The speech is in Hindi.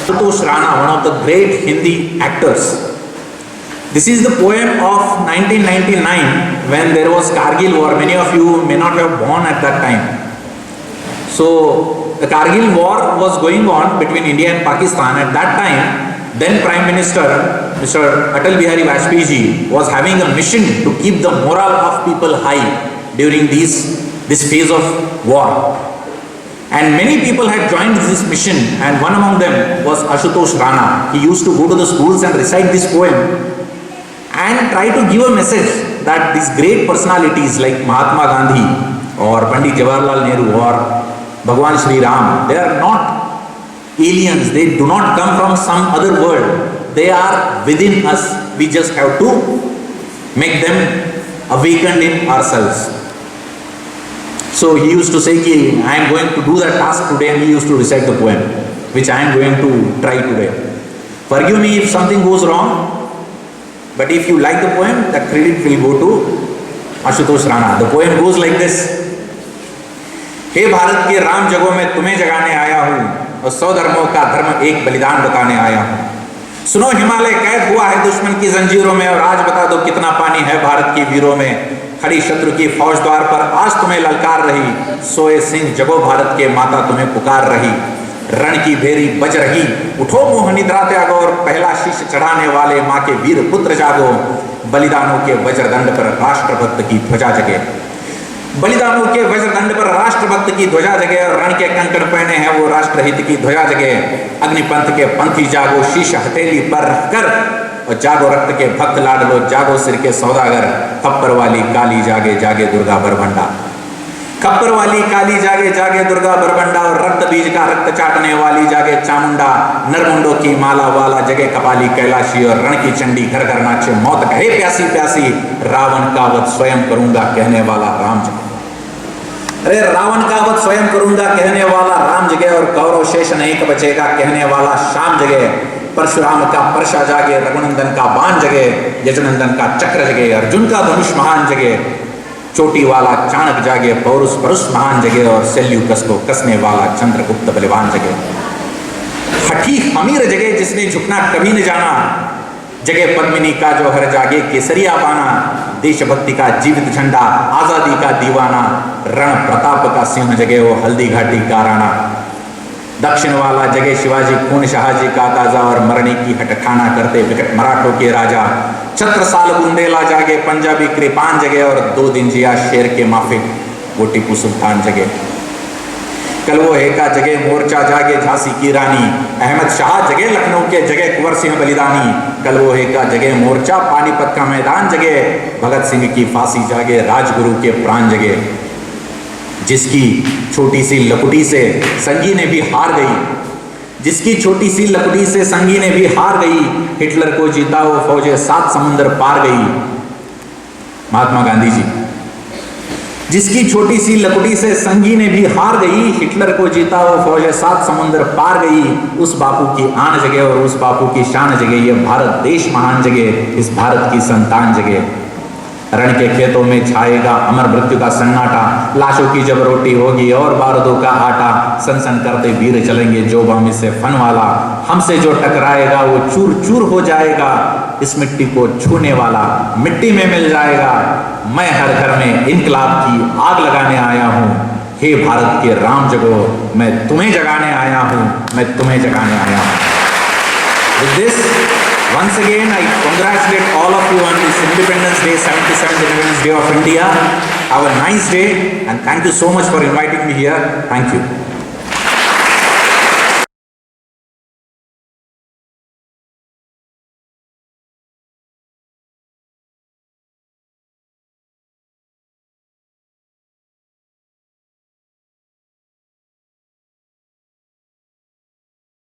Ashutosh Rana, one of the great Hindi actors. This is the poem of 1999 when there was Kargil war. Many of you may not have born at that time. So the Kargil war was going on between India and Pakistan. At that time, then Prime Minister Mr. Atal Bihari Vajpayee ji was having a mission to keep the morale of people high during this phase of war. And many people had joined this mission, and one among them was Ashutosh Rana. He used to go to the schools and recite this poem and try to give a message that these great personalities like Mahatma Gandhi or Pandit Jawaharlal Nehru or Bhagwan Shri Ram, they are not aliens. They do not come from some other world. They are within us. We just have to make them awakened in ourselves. So he used to say, I am going to do that task today, and he used to recite the poem, which I am going to try today. Forgive me if something goes wrong, but if you like the poem, the credit will go to Ashutosh Rana. The poem goes like this. हे भारत के राम जगों में तुम्हें जगाने आया हूँ, और 100 धर्मों का धर्म एक बलिदान बताने आया हूँ। सुनो हिमालय कैद हुआ है दुश्मन की जंजीरों में, और आज बता दो कितना पानी है भारत के वीरों में। खड़ी शत्रु की फौज द्वार पर आज तुम्हें ललकार रही, सोए सिंह जगो भारत के माता तुम्हें पुकार रही। रण की भेरी बज रही, उठो मोह निद्रा त्यागो, और पहला शीश चढ़ाने वाले माँ के वीर पुत्र जागो। बलिदानों के वज्रदंड पर राष्ट्रभक्त की ध्वजा जगे, बलिदानों के वज्रदंड पर राष्ट्रभक्त की ध्वजा जगे, और रण के कंकण पहने हैं वो राष्ट्रहित की ध्वजा जगे। अग्निपंथ के पंथी जागो, शीश हथेली पर रखकर, और जागो रक्त के भक्त लाडलो, जागो सिर के सौदागर। खप्पर वाली काली जागे जागे दुर्गा बरबंडा, खप्पर वाली काली जागे जागे दुर्गा बरबंडा, और रक्त बीज का रक्त चाटने वाली जागे चामुंडा। नरमुंडों की माला वाला जगे कपाली कैलाशी, और रण की चंडी घर घर नाचे मौत कहे प्यासी प्यासी। रावण का वध स्वयं करूंगा कहने वाला राम जगे, अरे रावण का वध स्वयं करूंगा कहने वाला राम जगे, और कौरव शेष नहीं बचेगा कहने वाला शाम जगे। परशुराम का परशा जागे, रघुनंदन का बाण जगे, यजुनंदन का चक्र जगे, अर्जुन का धनुष महान जगे। चोटी वाला चाणक जागे, पौरुष परुष महान जगे, और सेल्यूकस को कसने वाला चंद्रगुप्त बलवान जगे। हठी हमीर जगे जिसने झुकना कभी न जाना, जगे पद्मिनी का जौहर जागे केसरिया पाना। देशभक्ति का जीवित झंडा, आजादी का दीवाना, रण प्रताप का सिंह जगे वो हल्दी घाटी का राणा। दक्षिण वाला जगे शिवाजी खून शाहजी का ताजा, और मरने की हटठाना करते विकट मराठों के राजा। छत्रसाल बुंदेला जागे, पंजाबी कृपान जगे, और 2 दिन जिया शेर के माफिक वो टीपू सुल्तान जगे। कल वो हेका जगे मोर्चा जागे झांसी की रानी, अहमद शाह जगे लखनऊ के जगे कुंवर सिंह बलिदानी। कल वो हेका जगे मोर्चा पानीपत का मैदान जगे, भगत सिंह की फांसी जागे राजगुरु के प्राण जगे। जिसकी छोटी सी लकुटी से संगी ने भी हार गई, जिसकी छोटी सी लकुटी से संगी ने भी हार गई, हिटलर को जीता वो फौजें 7 समुंदर पार गई। महात्मा गांधी जी। जिसकी छोटी सी लकुटी से संगी ने भी हार गई, हिटलर को जीता वो फौजें 7 समुंदर पार गई। उस बापू की आन जगे और उस बापू की शान जगे, ये भारत देश महान जगे, इस भारत की संतान जगे। रण के खेतों में छाएगा अमर मृत्यु का सन्नाटा, लाशों की जब रोटी होगी और बारूदों का आटा। सन सन करते वीर चलेंगे जो बामी से फन वाला, हमसे जो टकराएगा वो चूर चूर हो जाएगा। इस मिट्टी को छूने वाला मिट्टी में मिल जाएगा। मैं हर घर में इनकलाब की आग लगाने आया हूँ। हे भारत के राम जगो, मैं तुम्हें जगाने आया हूँ, मैं तुम्हें जगाने आया हूँ। With this, once again, I congratulate all of you on this Independence Day, 77th Independence Day of India. Have a nice day, and thank you so much for inviting me here. Thank you.